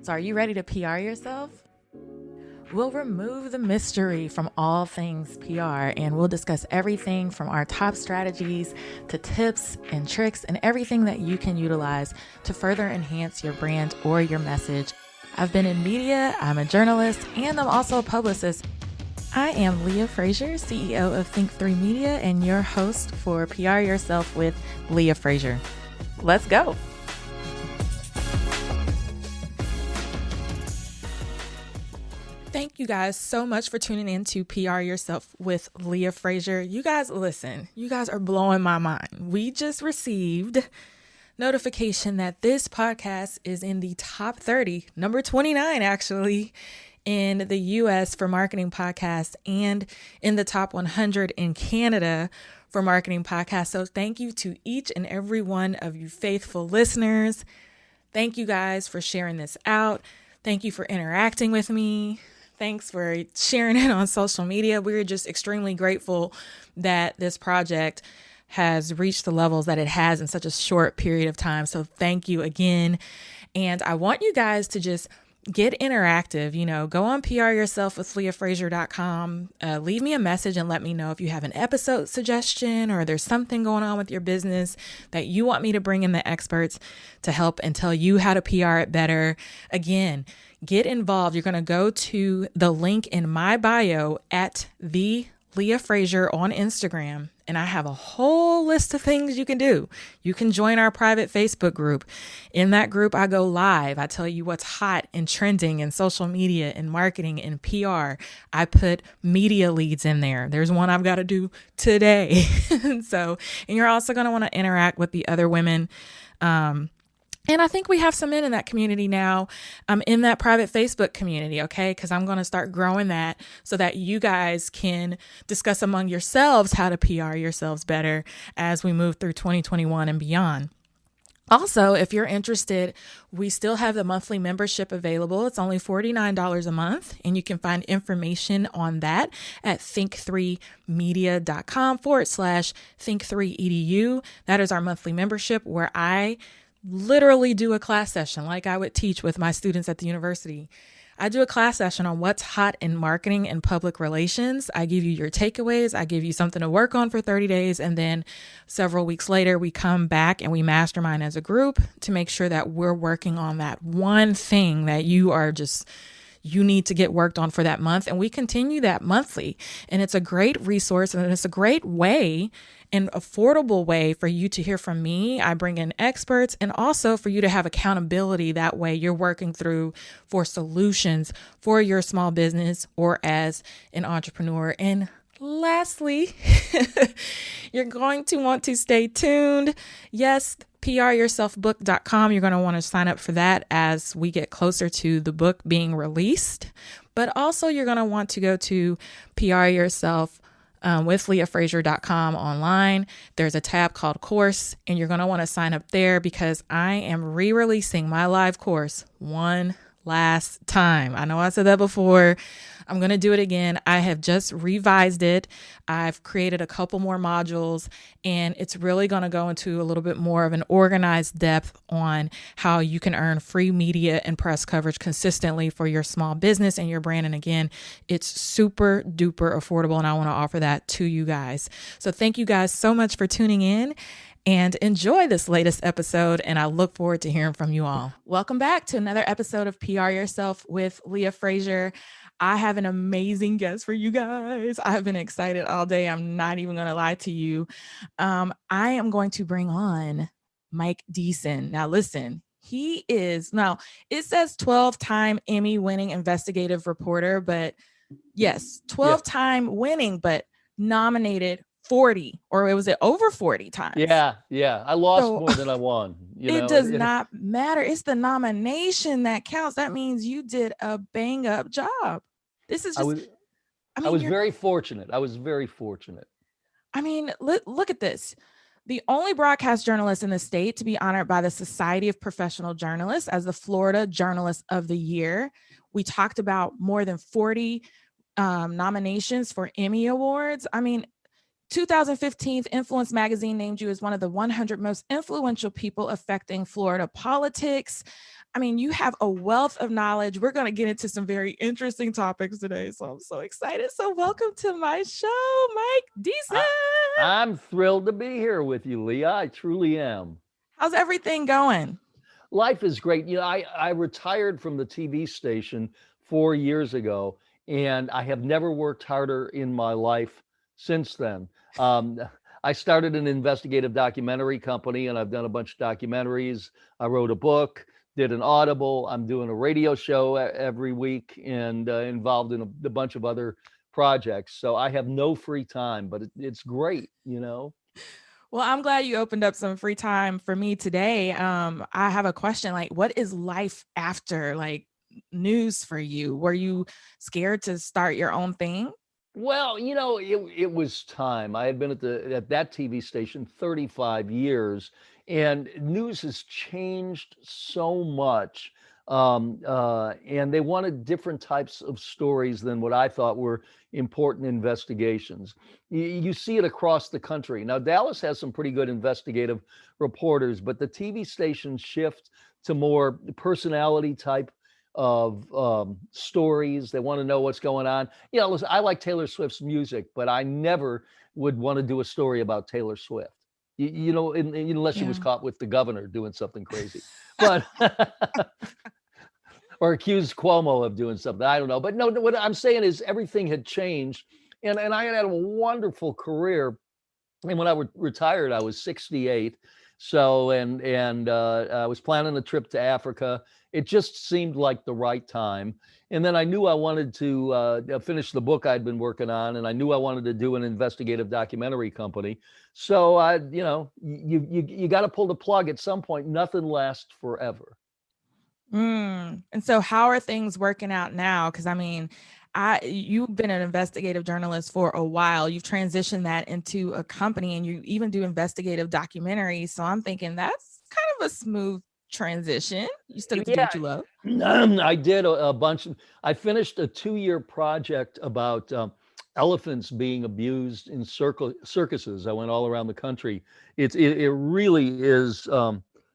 So are you ready to PR yourself? We'll remove the mystery from all things PR, and we'll discuss everything from our top strategies to tips and tricks and everything that you can utilize to further enhance your brand or your message. I've been in media, I'm a journalist, and I'm also a publicist. I am Leah Frazier, CEO of Think3 Media, and your host for PR Yourself with Leah Frazier. Let's go. Thank you guys so much for tuning in to PR Yourself with Leah Frazier. You guys, listen, you guys are blowing my mind. We just received notification that this podcast is in the top 30, number 29 actually, in the US for marketing podcasts and in the top 100 in Canada for marketing podcasts. So thank you to each and every one of you faithful listeners. Thank you guys for sharing this out. Thank you for interacting with me. Thanks for sharing it on social media. We're just extremely grateful that this project has reached the levels that it has in such a short period of time. So thank you again. And I want you guys to just get interactive. Go on pryourselfwithleahfrazier.com. Leave me a message and let me know if you have an episode suggestion or there's something going on with your business that you want me to bring in the experts to help and tell you how to PR it better. Again, get involved. You're going to go to the link in my bio at the Leah Frazier on Instagram, and I have a whole list of things you can do. You can join our private Facebook group. In that group, I go live. I tell you what's hot and trending in social media and marketing and PR. I put media leads in there. There's one I've got to do today. And you're also going to want to interact with the other women. And I think we have some men in that community now, in that private Facebook community, okay? Because I'm going to start growing that so that you guys can discuss among yourselves how to PR yourselves better as we move through 2021 and beyond. Also, if you're interested, we still have the monthly membership available. It's only $49 a month, and you can find information on that at think3media.com/think3edu. That is our monthly membership where I literally do a class session like I would teach with my students at the university. I do a class session on what's hot in marketing and public relations. I give you your takeaways. I give you something to work on for 30 days. And then several weeks later, we come back and we mastermind as a group to make sure that we're working on that one thing that you need to get worked on for that month. And we continue that monthly. And it's a great resource and it's a great way, an affordable way for you to hear from me. I bring in experts and also for you to have accountability. That way you're working through for solutions for your small business or as an entrepreneur. And lastly, you're going to want to stay tuned. Yes, pryourselfbook.com. You're going to want to sign up for that as we get closer to the book being released. But also you're going to want to go to PR Yourself with leahfrazier.com online. There's a tab called course, and you're going to want to sign up there because I am re-releasing my live course one last time. I know I said that before. I'm going to do it again. I have just revised it. I've created a couple more modules, and it's really going to go into a little bit more of an organized depth on how you can earn free media and press coverage consistently for your small business and your brand. And again, it's super duper affordable, and I want to offer that to you guys. So thank you guys so much for tuning in. And enjoy this latest episode, and I look forward to hearing from you all. Welcome back to another episode of PR Yourself with Leah Frazier. I have an amazing guest for you guys. I've been excited all day. I'm not even going to lie to you. I am going to bring on Mike Deeson. Now, listen, it says 12-time Emmy winning investigative reporter, but yes, 12-time winning, but nominated 40, or was it over 40 times? Yeah. I lost more than I won. It does not matter. It's the nomination that counts. That means you did a bang up job. This is just, I was very fortunate. I mean, look at this. The only broadcast journalist in the state to be honored by the Society of Professional Journalists as the Florida Journalist of the Year. We talked about more than 40 nominations for Emmy Awards. I mean, 2015, Influence magazine named you as one of the 100 most influential people affecting Florida politics. I mean, you have a wealth of knowledge. We're going to get into some very interesting topics today, so I'm so excited. So welcome to my show, Mike Deeson. I'm thrilled to be here with you, Leah. I truly am. How's everything going? Life is great. I retired from the TV station 4 years ago, and I have never worked harder in my life since then. Um, I started an investigative documentary company, and I've done a bunch of documentaries. I wrote a book, did an Audible. I'm doing a radio show every week, and involved in a bunch of other projects. So I have no free time, but it's great, Well, I'm glad you opened up some free time for me today. I have a question, like, what is life after like news for you? Were you scared to start your own thing? Well, it was time. I had been at that TV station 35 years, and news has changed so much. And they wanted different types of stories than what I thought were important investigations. You see it across the country. Now, Dallas has some pretty good investigative reporters, but the TV stations shift to more personality type of stories. They want to know what's going on. Listen, I like Taylor Swift's music, but I never would want to do a story about Taylor Swift. Unless she was caught with the governor doing something crazy, but or accused Cuomo of doing something. I don't know. But no, what I'm saying is everything had changed, and I had a wonderful career. And when I retired, I was 68. So and I was planning a trip to Africa. It just seemed like the right time. And then I knew I wanted to finish the book I'd been working on, and I knew I wanted to do an investigative documentary company. So you got to pull the plug at some point. Nothing lasts forever. And so how are things working out now? Because I mean, you've been an investigative journalist for a while. You've transitioned that into a company, and you even do investigative documentaries. So I'm thinking that's kind of a smooth transition. You still get to do what you love. I did a bunch. I finished a 2-year project about elephants being abused in circuses. I went all around the country. It really is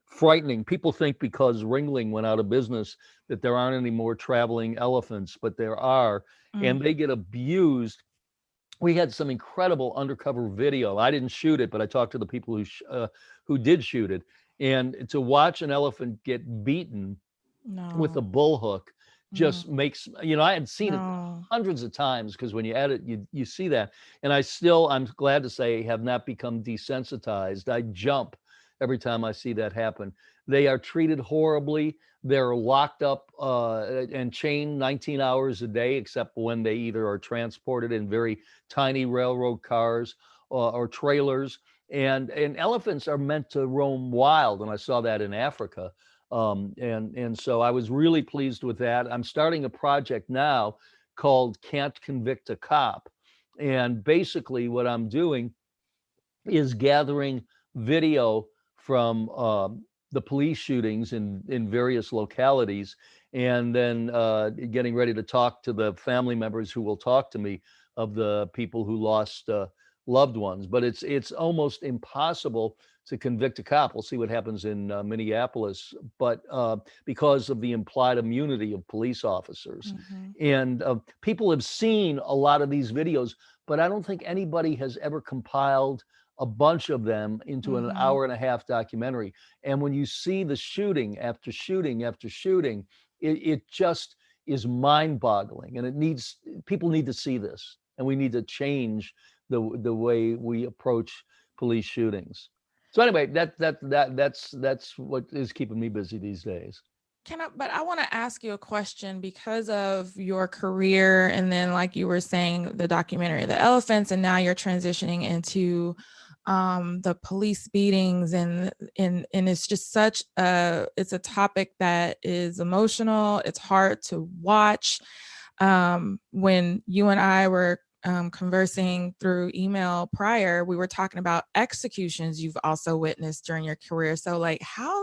frightening. People think because Ringling went out of business that there aren't any more traveling elephants, but there are, and they get abused. We had some incredible undercover video. I didn't shoot it, but I talked to the people who did shoot it. And to watch an elephant get beaten with a bull hook just makes, I had seen it hundreds of times, because when you edit, you see that. And I'm glad to say, have not become desensitized. I jump every time I see that happen. They are treated horribly. They're locked up and chained 19 hours a day, except when they either are transported in very tiny railroad cars or trailers. And elephants are meant to roam wild, and I saw that in Africa. And so I was really pleased with that. I'm starting a project now called Can't Convict a Cop. And basically what I'm doing is gathering video from the police shootings in various localities, and then getting ready to talk to the family members who will talk to me of the people who lost loved ones. But it's almost impossible to convict a cop. We'll see what happens in Minneapolis, but because of the implied immunity of police officers. And people have seen a lot of these videos, but I don't think anybody has ever compiled a bunch of them into an hour and a half documentary. And when you see the shooting after shooting after shooting, it just is mind-boggling. And people need to see this, and we need to change the way we approach police shootings. So anyway, that's what is keeping me busy these days. But I want to ask you a question because of your career, and then, like you were saying, the documentary, the elephants, and now you're transitioning into the police beatings, and it's just it's a topic that is emotional. It's hard to watch. When you and I were conversing through email prior, we were talking about executions you've also witnessed during your career. So like, how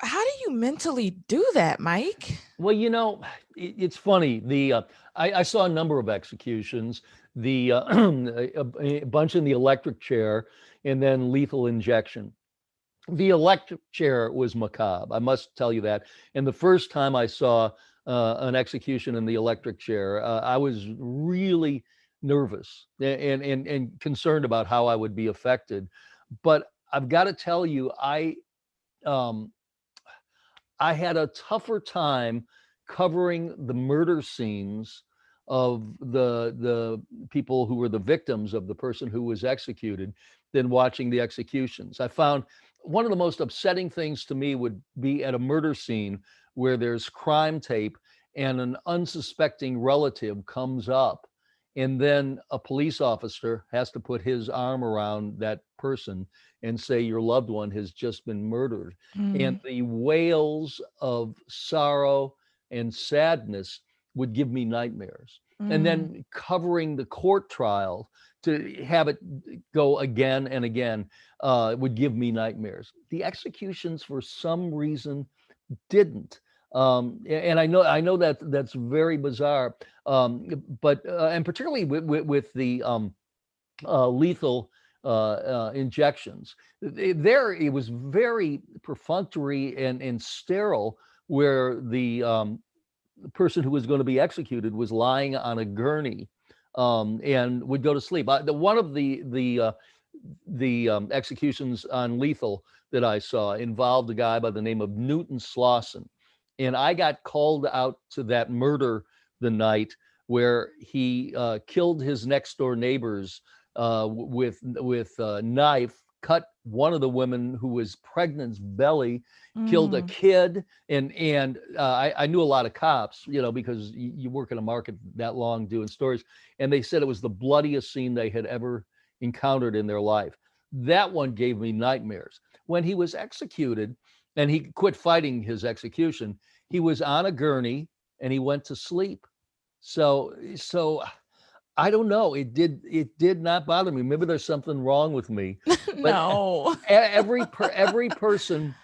do you mentally do that, Mike? Well, it's funny. I saw a number of executions. the a bunch in the electric chair, and then lethal injection. The electric chair was macabre, I must tell you that. And the first time I saw an execution in the electric chair, I was really nervous and concerned about how I would be affected. But I've got to tell you, um, I had a tougher time covering the murder scenes of the people who were the victims of the person who was executed than watching the executions. I found one of the most upsetting things to me would be at a murder scene where there's crime tape and an unsuspecting relative comes up, and then a police officer has to put his arm around that person and say your loved one has just been murdered. And Mm, the wails of sorrow and sadness would give me nightmares. And mm, then covering the court trial to have it go again and again would give me nightmares. The executions, for some reason, didn't. And I know that that's very bizarre. But and particularly with the lethal injections. There, it was very perfunctory and sterile, where the person who was going to be executed was lying on a gurney and would go to sleep. One of the executions on lethal that I saw involved a guy by the name of Newton Slauson, and I got called out to that murder the night where he killed his next door neighbors with a knife, cut one of the women who was pregnant's belly, killed a mm. kid, and I knew a lot of cops, because you work in a market that long doing stories, and they said it was the bloodiest scene they had ever encountered in their life. That one gave me nightmares. When he was executed, and he quit fighting his execution, he was on a gurney and he went to sleep. So I don't know. It did not bother me. Maybe there's something wrong with me, but No. every person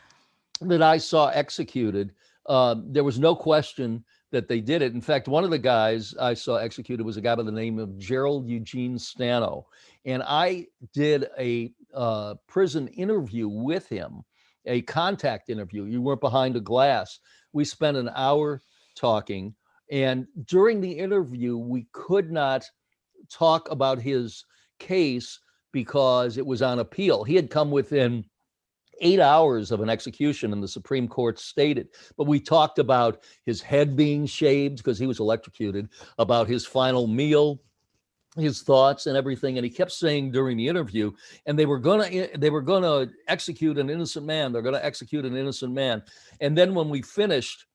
that I saw executed, there was no question that they did it. In fact, one of the guys I saw executed was a guy by the name of Gerald Eugene Stano, and I did a prison interview with him, a contact interview. You weren't behind a glass. We spent an hour talking, and during the interview, we could not talk about his case because it was on appeal. He had come within 8 hours of an execution, and the Supreme Court stated. But we talked about his head being shaved because he was electrocuted, about his final meal, his thoughts and everything. And he kept saying during the interview, and they were gonna execute an innocent man. They're gonna execute an innocent man. And then when we finished,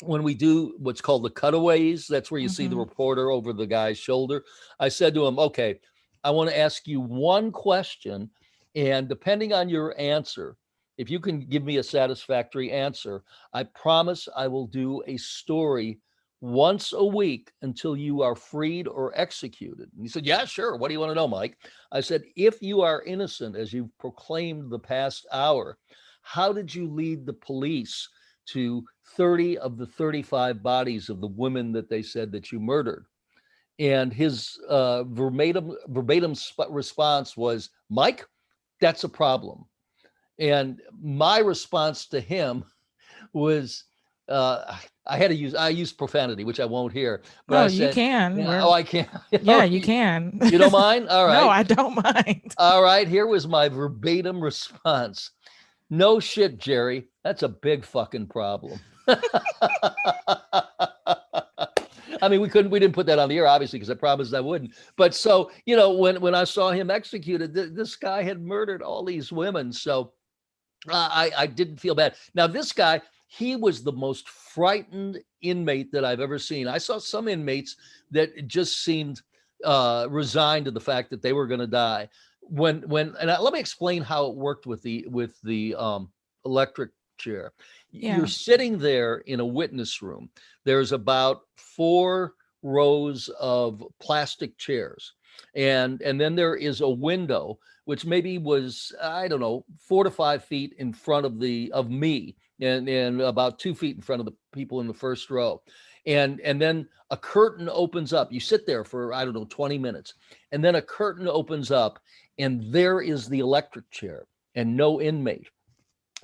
when we do what's called the cutaways, that's where you see the Hmm. reporter over the guy's shoulder. I said to him, okay, I want to ask you one question. And depending on your answer, if you can give me a satisfactory answer, I promise I will do a story once a week until you are freed or executed. And he said, yeah, sure. What do you want to know, Mike? I said, if you are innocent, as you've proclaimed the past hour, how did you lead the police to 30 of the 35 bodies of the women that they said that you murdered? And his verbatim response was, Mike, that's a problem. And my response to him was, I used profanity, which I won't hear, but No, I you said, can. yeah, oh, I can't. Yeah, you can. You don't mind? All No, right. I don't mind. All right. Here was my verbatim response. No shit, Jerry. That's a big fucking problem. I mean, we didn't put that on the air, obviously, because I promised I wouldn't. But so, when I saw him executed, this guy had murdered all these women. So I didn't feel bad. Now, this guy, he was the most frightened inmate that I've ever seen. I saw some inmates that just seemed resigned to the fact that they were going to die. Let me explain how it worked with the electric chair. You're Yeah. sitting there in a witness room. There's about 4 rows of plastic chairs, and then there is a window which maybe was, I don't know, 4 to 5 feet in front of me, and about 2 feet in front of the people in the first row. and then a curtain opens up. You sit there for, I don't know, 20 minutes, and then a curtain opens up, and there is the electric chair and no inmate.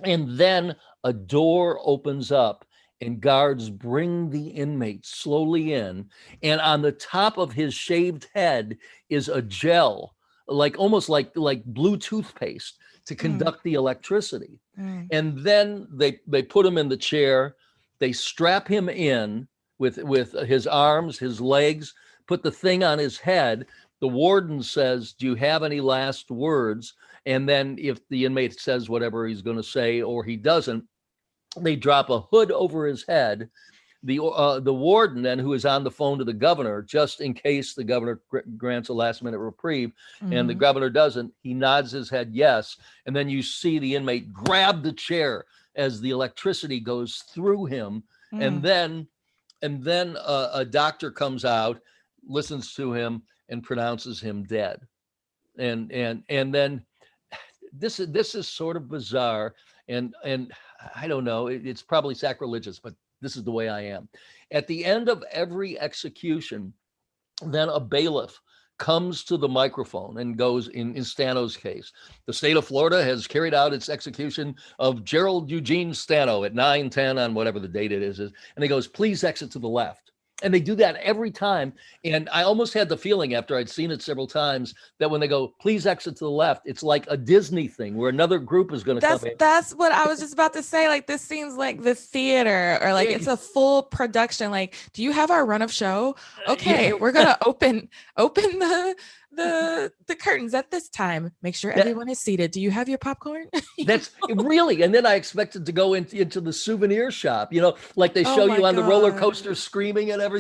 And then a door opens up and guards bring the inmate slowly in. And on the top of his shaved head is a gel, like almost like blue toothpaste to conduct the electricity. And then they put him in the chair. They strap him in with his arms, his legs, put the thing on his head. The warden says, "Do you have any last words?" And then if the inmate says whatever he's going to say or he doesn't, they drop a hood over his head. The warden then, who is on the phone to the governor, just in case the governor grants a last minute reprieve, and the governor doesn't, he nods his head yes. And then you see the inmate grab the chair as the electricity goes through him. And then a doctor comes out, listens to him, and pronounces him dead. And then this is sort of bizarre, and I don't know, it's probably sacrilegious, but this is the way I am. At the end of every execution, then a bailiff comes to the microphone and goes, in Stano's case, the state of Florida has carried out its execution of Gerald Eugene Stano at 9:10 on whatever the date it is, and he goes, "Please exit to the left." And they do that every time. And I almost had the feeling, after I'd seen it several times, that when they go, "Please exit to the left," it's like a Disney thing where another group is going to come in. That's what I was just about to say. Like, this seems like the theater, or like it's a full production. Like, do you have our run of show? Okay, we're going to open the curtains at this time. Make sure everyone is seated. Do you have your popcorn? That's really. And then I expected to go into the souvenir shop, like they show you on the roller coaster screaming and everything.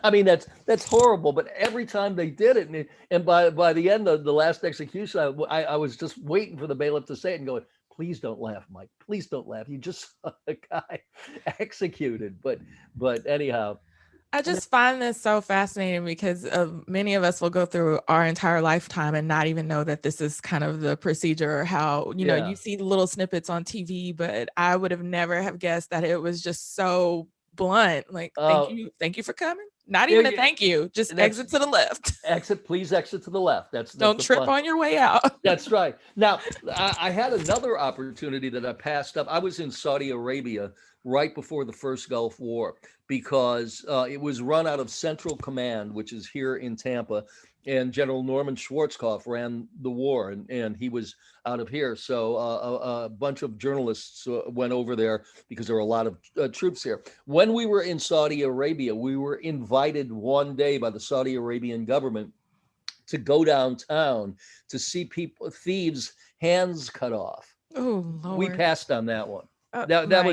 I mean, that's horrible. But every time they did it, and by the end of the last execution, I was just waiting for the bailiff to say it and going, "Please don't laugh, Mike. Please don't laugh. You just saw a guy executed." But anyhow. I just find this so fascinating because many of us will go through our entire lifetime and not even know that this is kind of the procedure, or how, you see the little snippets on TV, but I would have never have guessed that it was just so blunt. Like, thank you for coming. Not even a thank you, just exit to the left. Please exit to the left. Don't trip on your way out. That's right. Now, I had another opportunity that I passed up. I was in Saudi Arabia right before the first Gulf War, because it was run out of Central Command, which is here in Tampa, and General Norman Schwarzkopf ran the war, and he was out of here. So a bunch of journalists went over there because there were a lot of troops here. When we were in Saudi Arabia, we were invited one day by the Saudi Arabian government to go downtown to see thieves' hands cut off. Oh, Lord. We passed on that one. That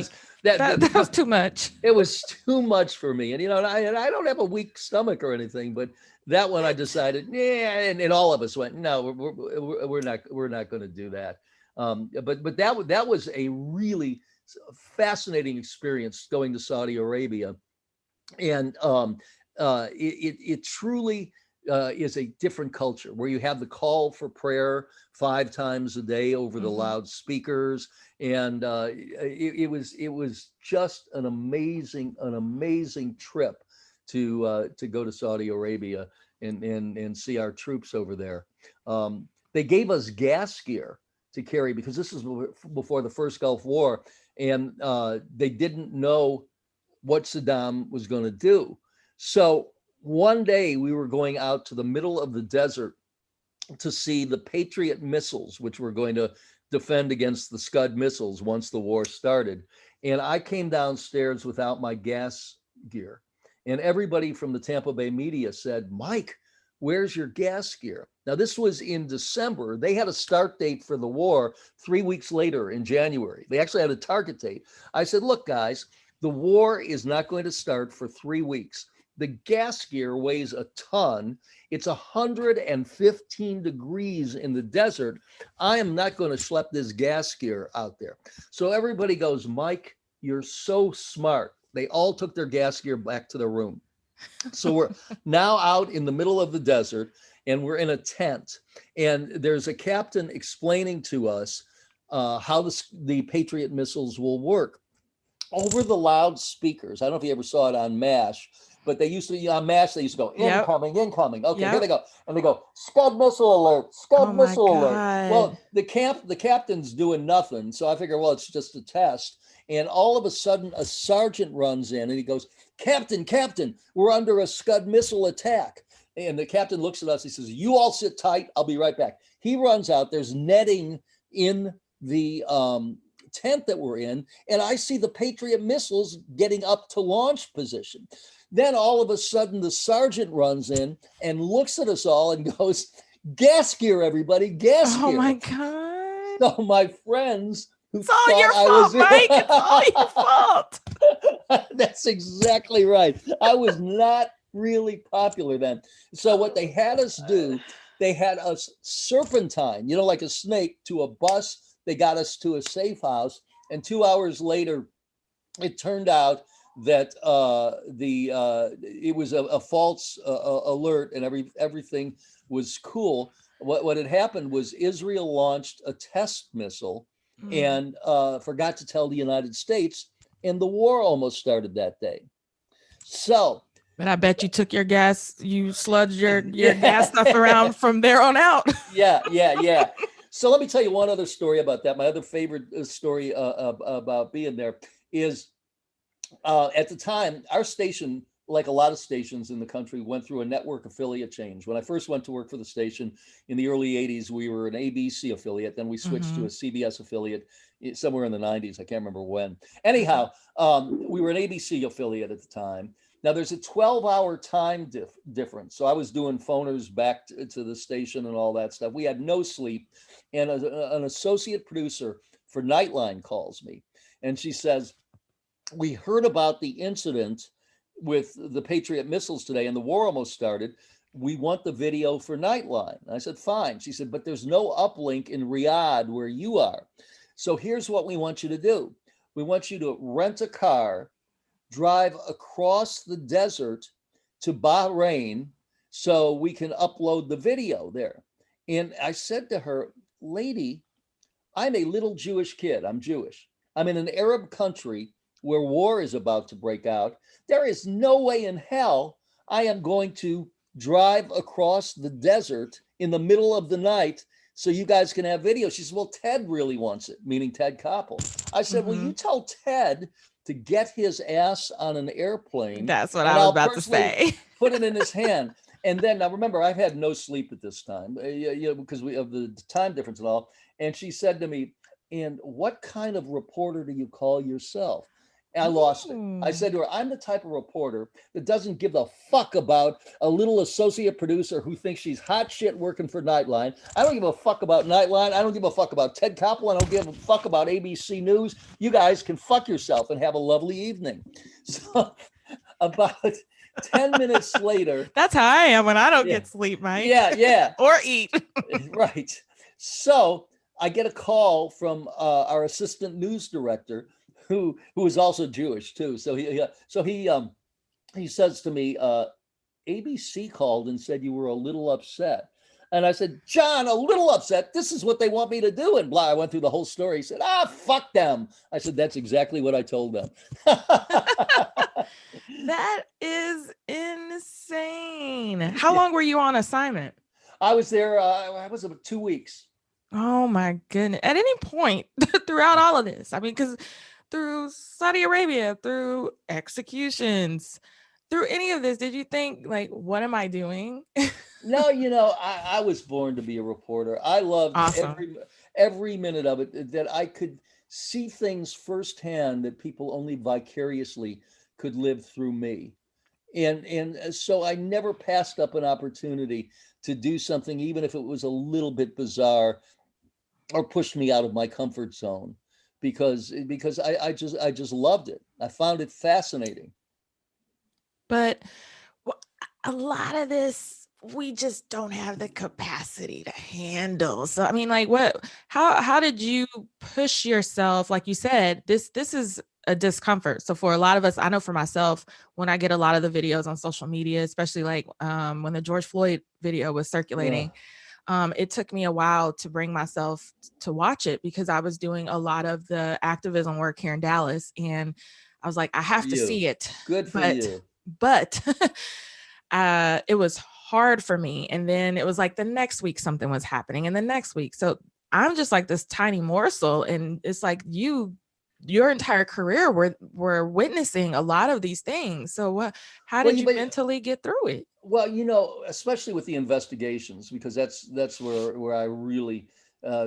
was too much. It was too much for me. And, I don't have a weak stomach or anything, but that one I decided, and all of us went, no, we're not going to do that. But that was a really fascinating experience, going to Saudi Arabia. And it truly is a different culture, where you have the call for prayer 5 times a day over the loudspeakers. And it was just an amazing trip to go to Saudi Arabia and see our troops over there. They gave us gas gear to carry, because this is before the first Gulf War, and they didn't know what Saddam was going to do. So one day we were going out to the middle of the desert to see the Patriot missiles, which were going to defend against the Scud missiles once the war started. And I came downstairs without my gas gear. And everybody from the Tampa Bay media said, "Mike, where's your gas gear?" Now, this was in December. They had a start date for the war 3 weeks later in January. They actually had a target date. I said, "Look, guys, the war is not going to start for 3 weeks. The gas gear weighs a ton. It's 115 degrees in the desert. I am not going to schlep this gas gear out there." So everybody goes, "Mike, you're so smart." They all took their gas gear back to their room. So we're now out in the middle of the desert, and we're in a tent. And there's a captain explaining to us how the Patriot missiles will work. over the loudspeakers. I don't know if you ever saw it on MASH, but they used to, on MASH, they used to go, Yep. incoming, incoming. Okay, here Yep. they go. And they go, Scud missile alert, Oh Scud my missile alert. God. Well, the captain's doing nothing. So I figure, well, it's just a test. And all of a sudden, a sergeant runs in and he goes, Captain, we're under a Scud missile attack. And the captain looks at us. He says, you all sit tight. I'll be right back. He runs out. There's netting in the tent that we're in. And I see the Patriot missiles getting up to launch position. Then all of a sudden, the sergeant runs in and looks at us all and goes, gas gear, everybody, gas gear. Oh my God. So my friends who It's all your fault, Mike. It's all your fault. That's exactly right. I was not really popular then. So what they had us do, they had us serpentine, like a snake, to a bus. They got us to a safe house. And 2 hours later, it turned out that it was a false alert, and everything was cool. What had happened was Israel launched a test missile and forgot to tell the United States, and the war almost started that day. So, but I bet you took your gas, you sludged your gas stuff around from there on out. Yeah. So let me tell you one other story about that. My other favorite story about being there is at the time, our station, like a lot of stations in the country, went through a network affiliate change. When I first went to work for the station in the early 80s, we were an ABC affiliate. Then we switched to a CBS affiliate somewhere in the 90s. I can't remember when. Anyhow, we were an ABC affiliate at the time. Now, there's a 12-hour time difference. So I was doing phoners back to the station and all that stuff. We had no sleep. And an associate producer for Nightline calls me. And she says, we heard about the incident with the Patriot missiles today, and the war almost started. We want the video for Nightline. I said, fine. She said, but there's no uplink in Riyadh where you are. So here's what we want you to do. We want you to rent a car, drive across the desert to Bahrain so we can upload the video there. And I said to her, lady, I'm a little Jewish kid. I'm Jewish. I'm in an Arab country where war is about to break out. There is no way in hell I am going to drive across the desert in the middle of the night so you guys can have video. She said, well, Ted really wants it, meaning Ted Koppel. I said, well, you tell Ted to get his ass on an airplane. That's what I was about to say. Put it in his hand. And then, now remember, I've had no sleep at this time, because of the time difference and all. And she said to me, and what kind of reporter do you call yourself? And I lost it. I said to her, I'm the type of reporter that doesn't give a fuck about a little associate producer who thinks she's hot shit working for Nightline. I don't give a fuck about Nightline. I don't give a fuck about Ted Koppel. I don't give a fuck about ABC News. You guys can fuck yourself and have a lovely evening. So about 10 minutes later. That's how I am when I don't get sleep, Mike. Yeah. Or eat. Right. So I get a call from our assistant news director, who is also Jewish too. So he says to me, ABC called and said you were a little upset. And I said, John, a little upset. This is what they want me to do. And blah, I went through the whole story. He said, fuck them. I said, that's exactly what I told them. That is insane. How long were you on assignment? I was there. I was about 2 weeks. Oh my goodness. At any point throughout all of this, I mean, because through Saudi Arabia, through executions, through any of this, did you think, like, what am I doing? No, I was born to be a reporter. I loved every minute of it, that I could see things firsthand that people only vicariously could live through me. And so I never passed up an opportunity to do something, even if it was a little bit bizarre or pushed me out of my comfort zone, because I just loved it. I found it fascinating. But a lot of this, we just don't have the capacity to handle. So, I mean, like, how did you push yourself? Like you said, this is a discomfort. So for a lot of us, I know for myself, when I get a lot of the videos on social media, especially like when the George Floyd video was circulating, It took me a while to bring myself to watch it because I was doing a lot of the activism work here in Dallas, and I was like, I have to You. see it, Good for but you. but it was hard for me. And then it was like the next week something was happening, and the next week. So I'm just like this tiny morsel, and it's like your entire career were witnessing a lot of these things. So how Well, did you you but mentally get through it? well, especially with the investigations, because that's where I really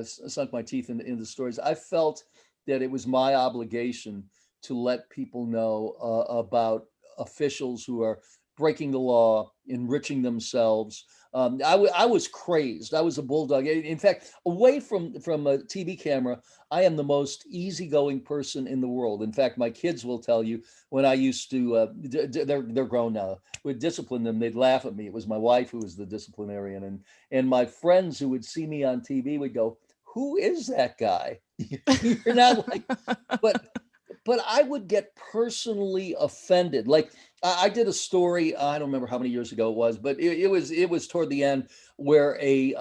sunk my teeth in the stories. I felt that it was my obligation to let people know about officials who are breaking the law, enriching themselves. I was crazed. I was a bulldog. In fact, away from a TV camera, I am the most easygoing person in the world. In fact, my kids will tell you when I used to. They're grown now. Would discipline them, they'd laugh at me. It was my wife who was the disciplinarian, and my friends who would see me on TV would go, "Who is that guy?" You're not like, but I would get personally offended. Like I did a story, I don't remember how many years ago it was, but it was toward the end where a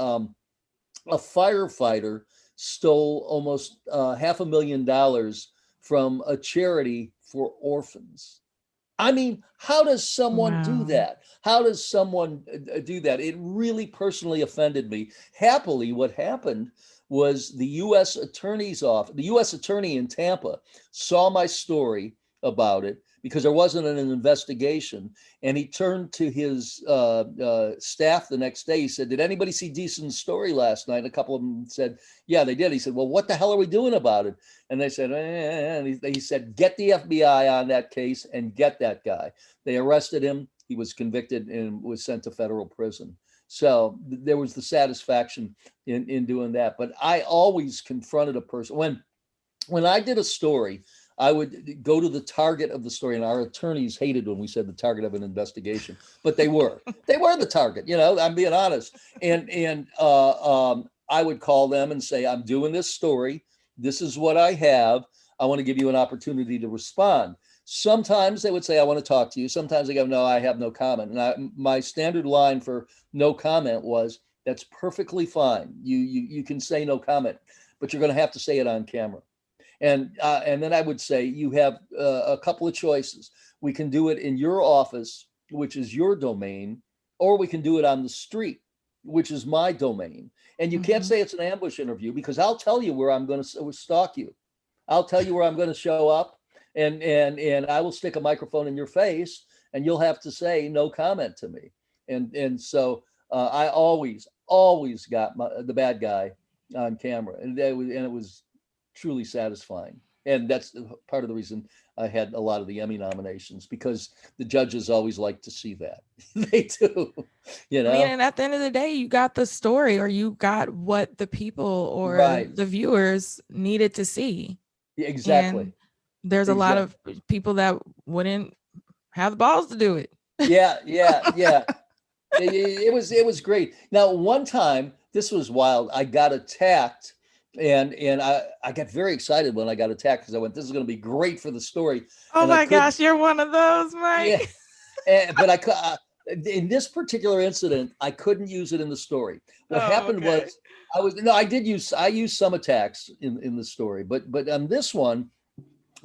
firefighter stole almost $500,000 from a charity for orphans. I mean, how does someone do Wow. that? How does someone do that? It really personally offended me. Happily, what happened was the U.S. attorney in Tampa saw my story about it because there wasn't an investigation. And he turned to his staff the next day. He said, "Did anybody see Deason's story last night?" And a couple of them said, "Yeah, they did." He said, "Well, what the hell are we doing about it?" And they said, and he said, "Get the FBI on that case and get that guy." They arrested him. He was convicted and was sent to federal prison. So there was the satisfaction in doing that. But I always confronted a person. When I did a story, I would go to the target of the story, and our attorneys hated when we said the target of an investigation, but they were the target. I'm being honest, and I would call them and say, "I'm doing this story. This is what I have. I want to give you an opportunity to respond." Sometimes they would say, "I want to talk to you." Sometimes they go, "No, I have no comment." And my standard line for no comment was, "That's perfectly fine. You can say no comment, but you're going to have to say it on camera." And then I would say, "You have a couple of choices. We can do it in your office, which is your domain, or we can do it on the street, which is my domain. And you can't Mhm. say it's an ambush interview because I'll tell you where I'm going to stalk you. I'll tell you where I'm going to show up, and I will stick a microphone in your face, and you'll have to say no comment to me." And so I always got the bad guy on camera, and it was truly satisfying. And that's part of the reason I had a lot of the Emmy nominations, because the judges always like to see that. They do, you I mean, know? and at the end of the day, you got the story, or you got what the people or Right. the viewers needed to see. Exactly. And there's a lot Exactly. of people that wouldn't have the balls to do it. Yeah. Yeah. Yeah. It was great. Now, one time, this was wild. I got attacked, and I got very excited when I got attacked because I went, "This is going to be great for the story," Oh and I my couldn't. gosh, you're one of those, Yeah, Mike. but in this particular incident, I couldn't use it in the story. What Oh, happened okay. was I used some attacks in the story, but on this one,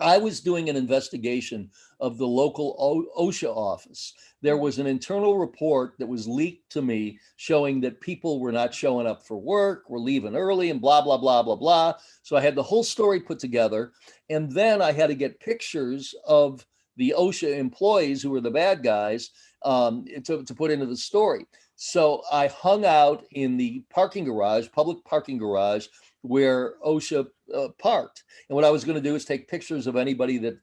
I was doing an investigation of the local OSHA office. There was an internal report that was leaked to me showing that people were not showing up for work, were leaving early, and blah, blah, blah, blah, blah. So I had the whole story put together. And then I had to get pictures of the OSHA employees who were the bad guys to put into the story. So I hung out in the public parking garage where OSHA parked. And what I was going to do is take pictures of anybody that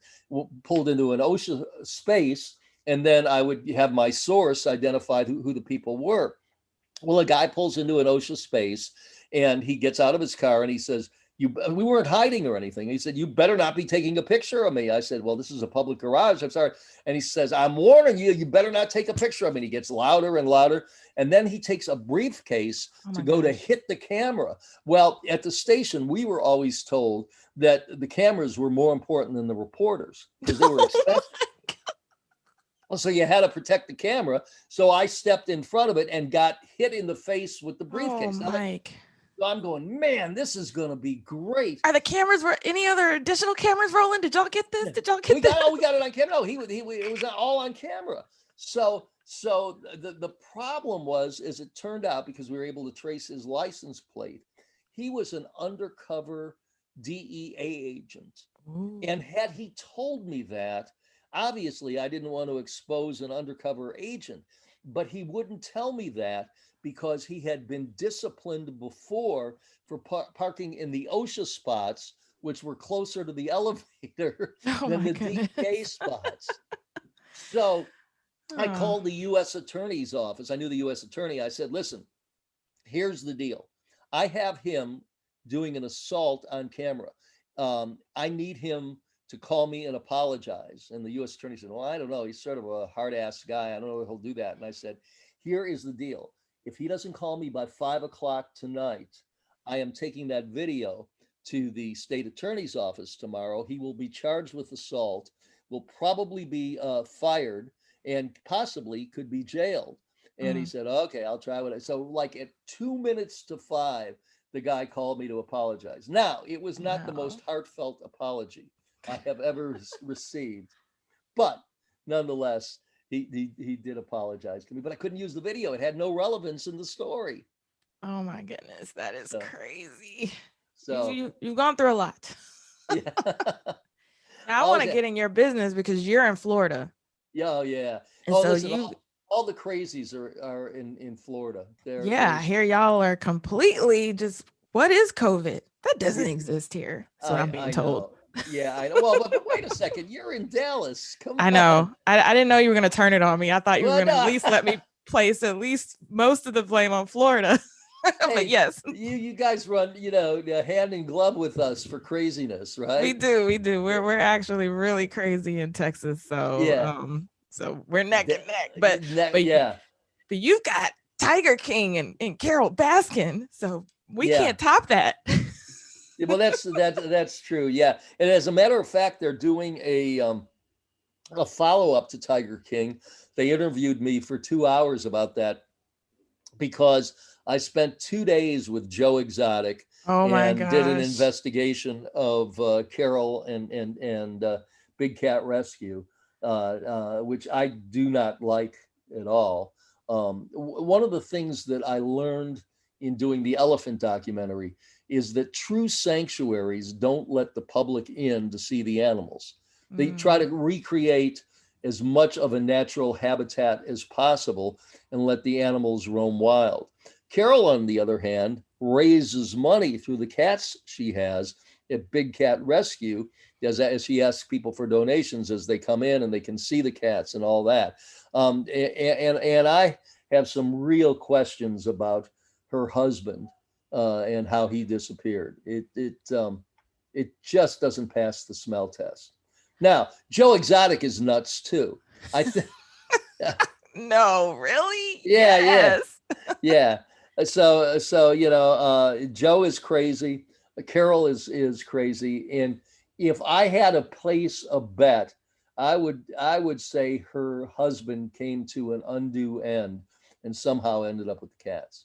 pulled into an OSHA space, and then I would have my source identified who the people were. Well, a guy pulls into an OSHA space, and he gets out of his car and he says, we weren't hiding or anything. He said, "You better not be taking a picture of me." I said, "Well, this is a public garage. I'm sorry." And he says, "I'm warning you, you better not take a picture of me." And he gets louder and louder. And then he takes a briefcase Oh to my go to gosh. hit the camera. Well, at the station, we were always told that the cameras were more important than the reporters because they were Oh expensive. my- Well, so you had to protect the camera. So I stepped in front of it and got hit in the face with the briefcase. Oh, Mike. So I'm going, man, this is going to be great. Are the cameras, were any other additional cameras rolling? Did y'all get this? Did y'all get we this? got it on camera. No, it was all on camera. So the problem is it turned out, because we were able to trace his license plate, he was an undercover DEA agent. Ooh. And had he told me that, obviously I didn't want to expose an undercover agent, but he wouldn't tell me that because he had been disciplined before for parking in the OSHA spots, which were closer to the elevator than the DEA spots. So I called the U.S. Attorney's office. I knew the U.S. Attorney. I said, listen, here's the deal. I have him doing an assault on camera. I need him to call me and apologize. And the U.S. Attorney said, well, I don't know. He's sort of a hard-ass guy. I don't know if he'll do that. And I said, here is the deal. If he doesn't call me by 5:00 tonight, I am taking that video to the state attorney's office tomorrow. He will be charged with assault, will probably be fired, and possibly could be jailed. And he said, okay, I'll try what so like at 2 minutes to 5, the guy called me to apologize. Now, it was not the most heartfelt apology I have ever received, but nonetheless, he did apologize to me, but I couldn't use the video. It had no relevance in the story. Oh my goodness, that is crazy. So you've gone through a lot. Yeah. Now I want to get in your business because you're in Florida. Yeah, yeah. And oh, so listen, all the crazies are in Florida. I hear y'all are completely just, what is COVID? That doesn't exist here. That's what I'm being told. Know. Yeah, I know. Well, but wait a second. You're in Dallas. Come on. I know. I didn't know you were going to turn it on me. I thought you were going to at least let me place at least most of the blame on Florida. Hey, but yes, you guys run, hand in glove with us for craziness, right? We do. We're actually really crazy in Texas. So yeah. So we're neck and neck. But you've got Tiger King and Carole Baskin. So we can't top that. Well, that's true. Yeah. And as a matter of fact, they're doing a follow-up to Tiger King. They interviewed me for 2 hours about that because I spent 2 days with Joe Exotic and did an investigation of Carole and Big Cat Rescue, which I do not like at all. One of the things that I learned in doing the elephant documentary is that true sanctuaries don't let the public in to see the animals. They try to recreate as much of a natural habitat as possible and let the animals roam wild. Carole, on the other hand, raises money through the cats she has at Big Cat Rescue, as she asks people for donations as they come in and they can see the cats and all that. And I have some real questions about her husband and how he disappeared. It just doesn't pass the smell test. Now, Joe Exotic is nuts too. I think. No, really? Yeah, yes. Yeah. So Joe is crazy. Carole is crazy. And if I had to place a bet, I would say her husband came to an undue end and somehow ended up with the cats.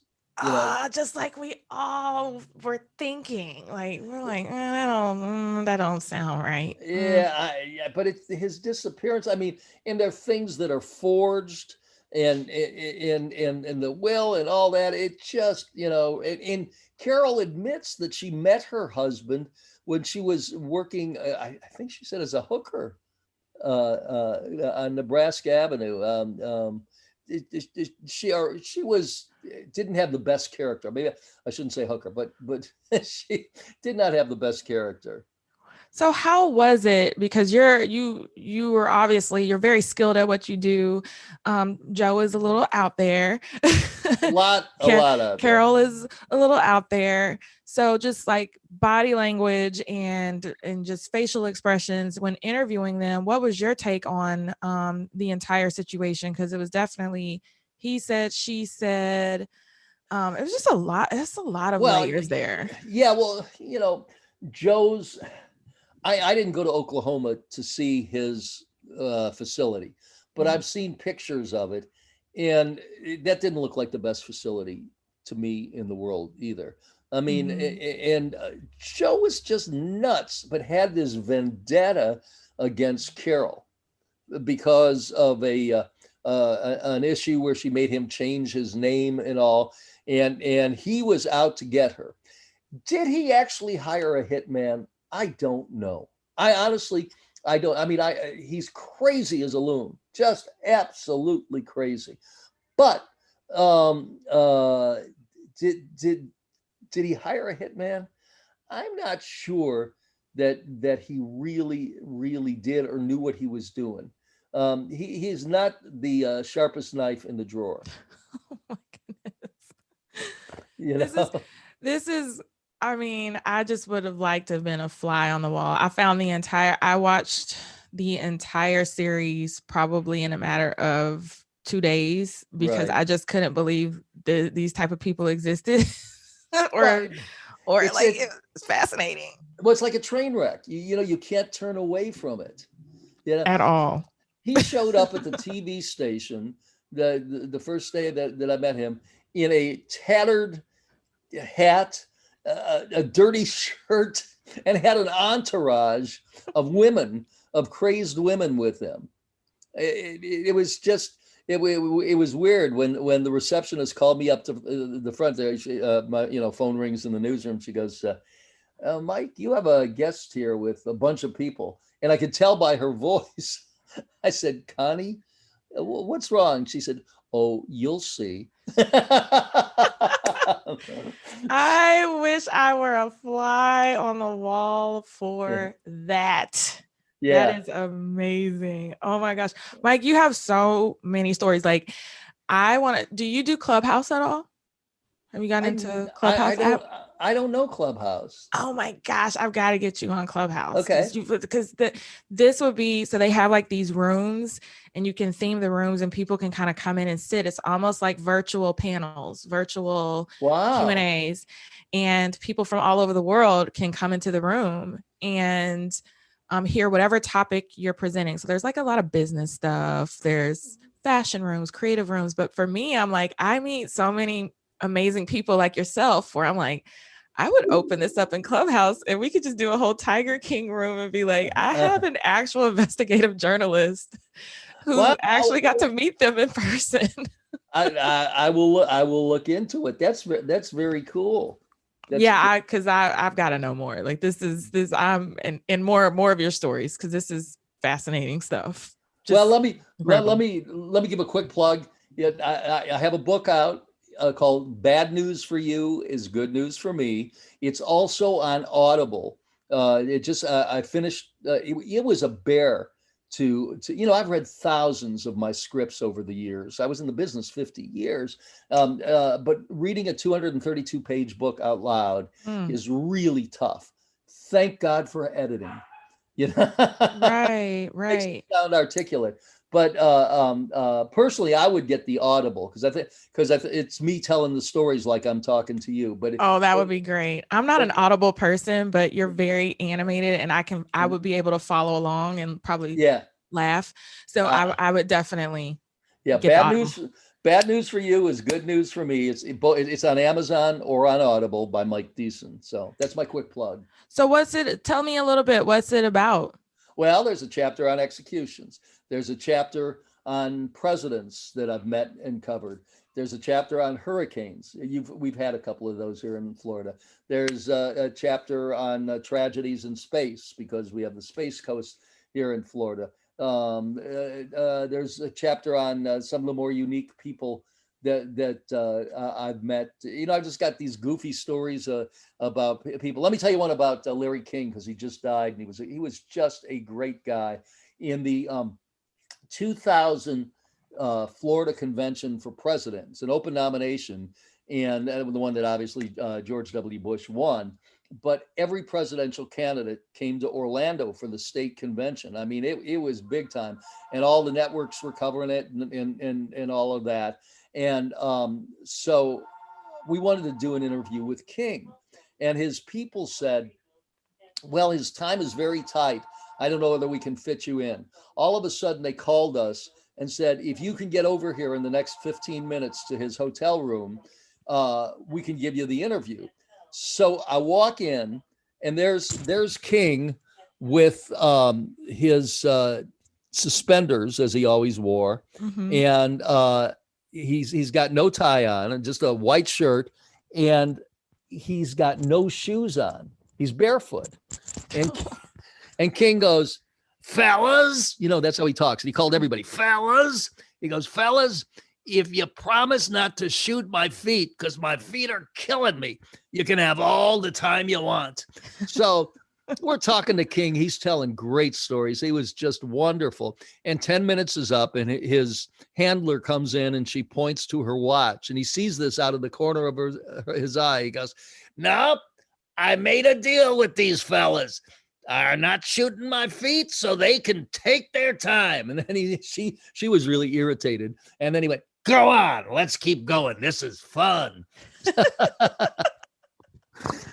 Just like we all were thinking, like we're like, that don't sound right. Yeah, but it's his disappearance. I mean, and there are things that are forged and in the will and all that. It just, and Carole admits that she met her husband when she was working, I think she said as a hooker on Nebraska Avenue. She didn't have the best character. Maybe I shouldn't say hooker, but she did not have the best character. So how was it? Because you were obviously, you're very skilled at what you do. Joe is a little out there. A lot out Carole there. is a little out there. So just like body language and just facial expressions when interviewing them, what was your take on the entire situation? Because it was definitely he said, she said. It was just a lot. It's a lot of layers there. Yeah, well, Joe's. I didn't go to Oklahoma to see his facility, but I've seen pictures of it, and that didn't look like the best facility to me in the world either. I mean, Mhm. and Joe was just nuts, but had this vendetta against Carole because of an issue where she made him change his name and all, and he was out to get her. Did he actually hire a hitman? I don't know. I honestly, I don't. I mean, he's crazy as a loon, just absolutely crazy. But um, uh, did did he hire a hitman? I'm not sure that he really did or knew what he was doing. He is not the sharpest knife in the drawer, Oh my goodness. you This is know. this is I mean, I just would have liked to have been a fly on the wall. I watched the entire series probably in a matter of 2 days because Right. I just couldn't believe these type of people existed. Well, or or it's like it. it's fascinating Well, it's like a train wreck. You know, you can't turn away from it. You know, at all. he showed up at the TV station the first day that I met him in a tattered hat, a dirty shirt, and had an entourage of women, of crazed women with him. It was just it was weird when the receptionist called me up to the front there. My phone rings in the newsroom. She goes, Mike, you have a guest here with a bunch of people, and I could tell by her voice. I said, Connie, what's wrong? She said, oh, you'll see. I wish I were a fly on the wall for that. That Yeah. is amazing. Oh my gosh. Mike, you have so many stories. Like, do you do Clubhouse at all? Have you gotten I, into I Clubhouse don't app? I don't know Clubhouse. Oh my gosh, I've got to get you on Clubhouse Okay. this would be so they have like these rooms and you can theme the rooms and people can kind of come in and sit. It's almost like virtual panels, virtual Wow. Q&As, and people from all over the world can come into the room and hear whatever topic you're presenting. So there's like a lot of business stuff. There's fashion rooms, creative rooms, but for me, I'm like I meet so many amazing people like yourself where I'm like I would open this up in Clubhouse and we could just do a whole Tiger King room and be like, I have an actual investigative journalist who Well, actually got to meet them in person. I will look into it. That's very cool. That's Yeah, because I've got to know more. Like this I'm and more of your stories because this is fascinating stuff. well. Just incredible. Let me give a quick plug. Yeah, I have a book out called "Bad News for You is Good News for Me." It's also on Audible. I finished. It was a bear to I've read thousands of my scripts over the years. I was in the business 50 years, but reading a 232-page book out loud Mm, is really tough. Thank God for editing. You know, right, makes me right. sound articulate. But personally, I would get the Audible because it's me telling the stories like I'm talking to you. But Oh, that would be great. I'm not an Audible person, but you're very animated and I would be able to follow along and probably yeah, laugh. So uh, I would definitely yeah. get the Audible. Bad news for you is good news for me. It's on Amazon or on Audible by Mike Deeson. So that's my quick plug. So tell me a little bit, what's it about? Well, there's a chapter on executions. There's a chapter on presidents that I've met and covered. There's a chapter on hurricanes. We've had a couple of those here in Florida. There's a chapter on tragedies in space because we have the Space Coast here in Florida. There's a chapter on some of the more unique people that I've met. I've just got these goofy stories about people. Let me tell you one about Larry King because he just died, and he was just a great guy. In the 2000 Florida Convention for President, it's an open nomination, and the one that obviously George W. Bush won. But every presidential candidate came to Orlando for the state convention. I mean, it was big time, and all the networks were covering it and all of that. And so we wanted to do an interview with King, and his people said, well, his time is very tight. I don't know whether we can fit you in. All of a sudden, they called us and said, if you can get over here in the next 15 minutes to his hotel room, we can give you the interview. So I walk in, and there's King with his suspenders, as he always wore, and he's got no tie on and just a white shirt, and he's got no shoes on. He's barefoot, and King goes, fellas, that's how he talks. And he called everybody fellas. He goes, fellas, if you promise not to shoot my feet, because my feet are killing me, you can have all the time you want. So we're talking to King. He's telling great stories. He was just wonderful. And 10 minutes is up, and his handler comes in, and she points to her watch, and he sees this out of the corner of his eye. He goes, nope, I made a deal with these fellas. Are not shooting my feet so they can take their time. And then she was really irritated. And then he went, go on, let's keep going. This is fun.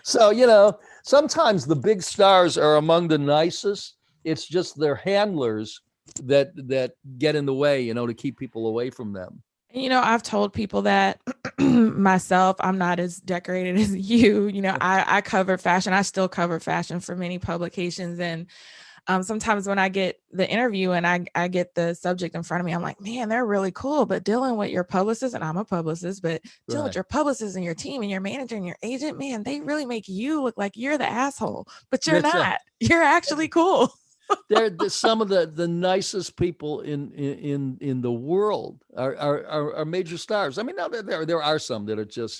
So, sometimes the big stars are among the nicest. It's just their handlers that get in the way, to keep people away from them. I've told people that myself, I'm not as decorated as you. I cover fashion. I still cover fashion for many publications. And sometimes when I get the interview and I get the subject in front of me, I'm like, man, they're really cool. But dealing with your publicist, and I'm a publicist, but dealing with your publicist and your team and your manager and your agent, man, they really make you look like you're the asshole. But you're not. You're actually cool. They're some of the nicest people in the world are major stars. I mean, now there are some that are just,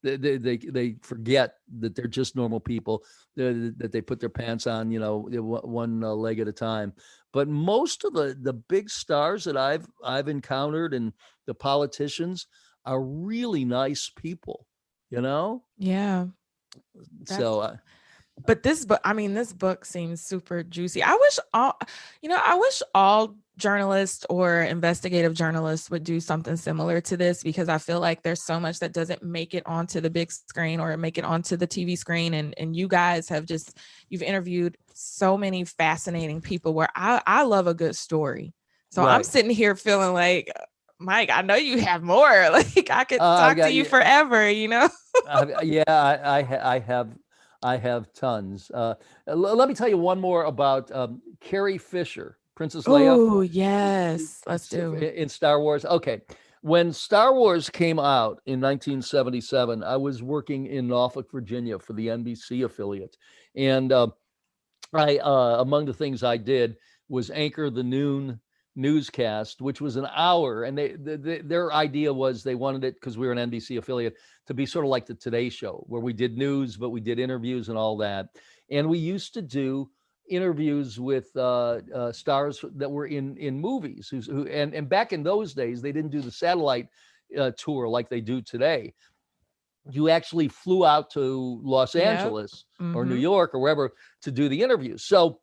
they forget that they're just normal people, that they put their pants on, one leg at a time. But most of the big stars that I've encountered, and the politicians, are really nice people, Yeah. So. But this book seems super juicy. I wish all journalists or investigative journalists would do something similar to this, because I feel like there's so much that doesn't make it onto the big screen or make it onto the TV screen. And you guys you've interviewed so many fascinating people where I love a good story. So right. I'm sitting here feeling like, Mike, I know you have more. Like I could talk to you forever, Yeah, I have tons. Let me tell you one more about Carrie Fisher, Princess Leia. Oh, yes. Let's do it. In Star Wars. Okay. When Star Wars came out in 1977, I was working in Norfolk, Virginia for the NBC affiliate. And I among the things I did was anchor the noon newscast, which was an hour, and their idea was they wanted it, because we were an NBC affiliate, to be sort of like the Today Show, where we did news, but we did interviews and all that. And we used to do interviews with stars that were in movies, and back in those days, they didn't do the satellite tour like they do today. You actually flew out to Los Angeles or New York or wherever to do the interviews. So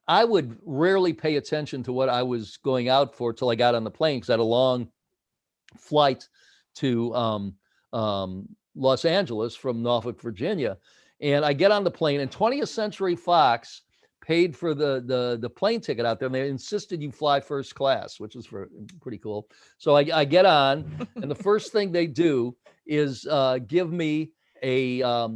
I would rarely pay attention to what I was going out for till I got on the plane, because I had a long flight to Los Angeles from Norfolk, Virginia. And I get on the plane, and 20th Century Fox paid for the plane ticket out there, and they insisted you fly first class, which was pretty cool. So I get on, and the first thing they do is give me a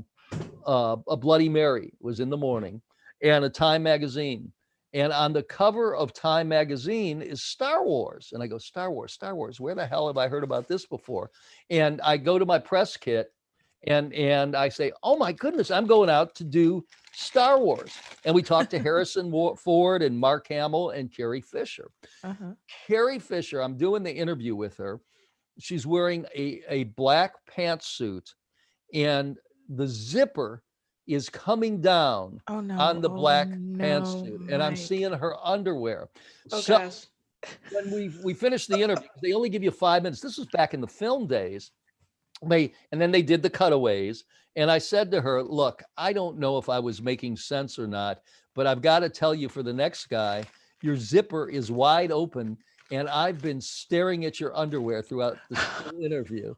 Bloody Mary. It was in the morning, and a Time magazine. And on the cover of Time magazine is Star Wars. And I go, Star Wars, where the hell have I heard about this before? And I go to my press kit, and I say, oh my goodness, I'm going out to do Star Wars. And we talked to Harrison Ford and Mark Hamill and Carrie Fisher. Carrie Fisher, I'm doing the interview with her. She's wearing a black pantsuit, and the zipper is coming down on the black pantsuit, and I'm seeing her underwear. Gosh. When we finished the interview, they only give you 5 minutes. This was back in the film days. And then they did the cutaways, and I said to her, look, I don't know if I was making sense or not, but I've got to tell you, for the next guy, your zipper is wide open, and I've been staring at your underwear throughout the whole interview.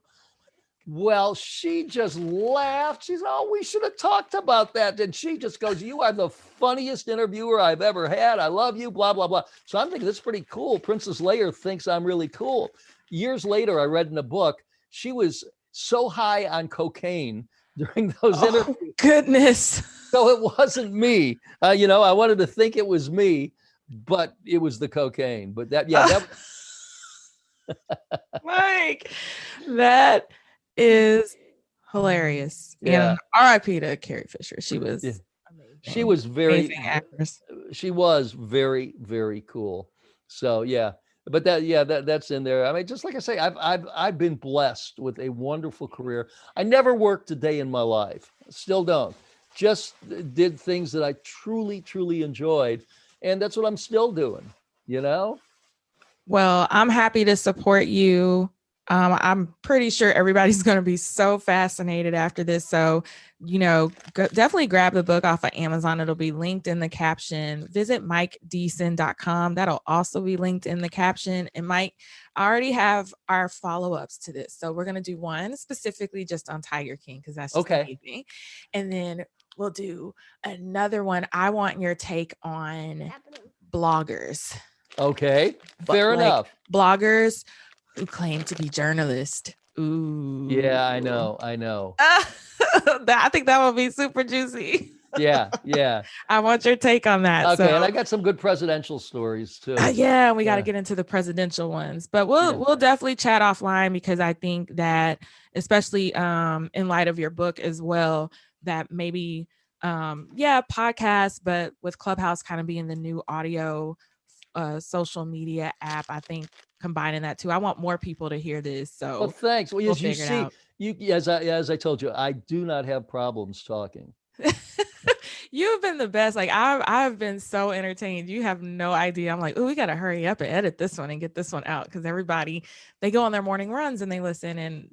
Well, she just laughed. She's, oh, we should have talked about that. And she just goes, you are the funniest interviewer I've ever had. I love you, blah, blah, blah. So I'm thinking, this is pretty cool. Princess Leia thinks I'm really cool. Years later, I read in a book, she was so high on cocaine during those interviews. Goodness. So it wasn't me. I wanted to think it was me, but it was the cocaine. But that Mike, that is hilarious. Yeah. And R.I.P. to Carrie Fisher. She was amazing. She was amazing actress. She was very, very cool. So yeah, but that's in there. I mean, just like I say, I've been blessed with a wonderful career. I never worked a day in my life. Still don't. Just did things that I truly, truly enjoyed, and that's what I'm still doing. Well, I'm happy to support you. I'm pretty sure everybody's going to be so fascinated after this. So, definitely grab the book off of Amazon. It'll be linked in the caption. Visit MikeDeeson.com. That'll also be linked in the caption. And Mike, I already have our follow-ups to this. So we're going to do one specifically just on Tiger King, because that's just amazing. And then we'll do another one. I want your take on bloggers. Okay, fair enough. Bloggers who claim to be journalists. Ooh. Yeah, I know. I think that would be super juicy. Yeah. I want your take on that. Okay, and I got some good presidential stories too. Yeah, we got to get into the presidential ones, but we'll definitely chat offline, because I think that, especially in light of your book as well, that maybe podcasts, but with Clubhouse kind of being the new audio social media app, I think combining that too. I want more people to hear this. So well, thanks. Well, as you see, out. as I told you, I do not have problems talking. You've been the best. Like I've been so entertained. You have no idea. I'm like, oh, we got to hurry up and edit this one and get this one out, because everybody, they go on their morning runs and they listen, and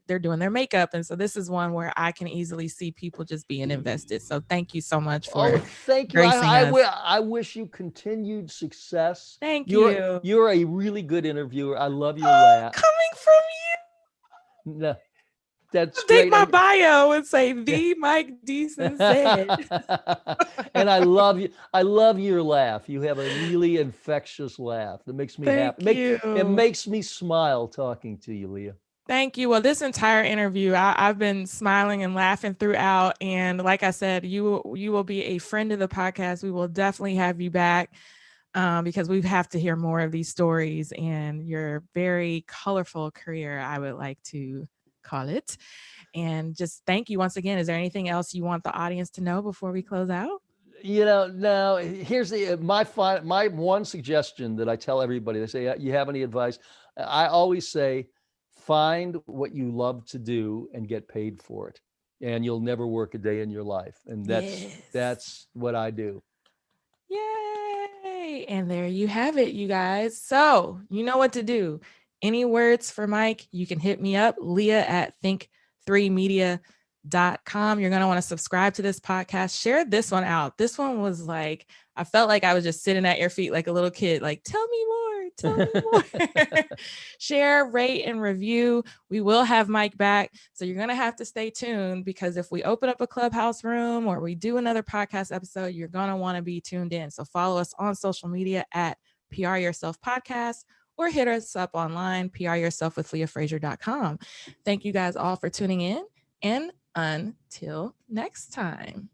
they're doing their makeup, and so this is one where I can easily see people just being invested. So thank you so much for thank you. I wish you continued success. Thank you. You're a really good interviewer. I love your laugh. Coming from you. No. That's take great. my bio and say the Mike Deeson said. And I love you. I love your laugh. You have a really infectious laugh that makes me happy. It makes me smile talking to you, Leah. Thank you. Well, this entire interview, I've been smiling and laughing throughout. And like I said, you will be a friend of the podcast. We will definitely have you back, because we have to hear more of these stories and your very colorful career, I would like to call it. And just thank you once again. Is there anything else you want the audience to know before we close out? No, here's my one suggestion that I tell everybody. They say, you have any advice? I always say, find what you love to do and get paid for it, and you'll never work a day in your life. And that's what I do. Yay. And there you have it, you guys. So you know what to do. Any words for Mike, you can hit me up, Leah at think3media.com. You're going to want to subscribe to this podcast. Share this one out. This one was like, I felt like I was just sitting at your feet like a little kid, like, tell me more. Share, rate, and review. We will have Mike back. So you're going to have to stay tuned, because if we open up a Clubhouse room or we do another podcast episode, you're going to want to be tuned in. So follow us on social media at PR Yourself Podcast, or hit us up online, pryourselfwithleahfrazier.com. Thank you guys all for tuning in, and until next time.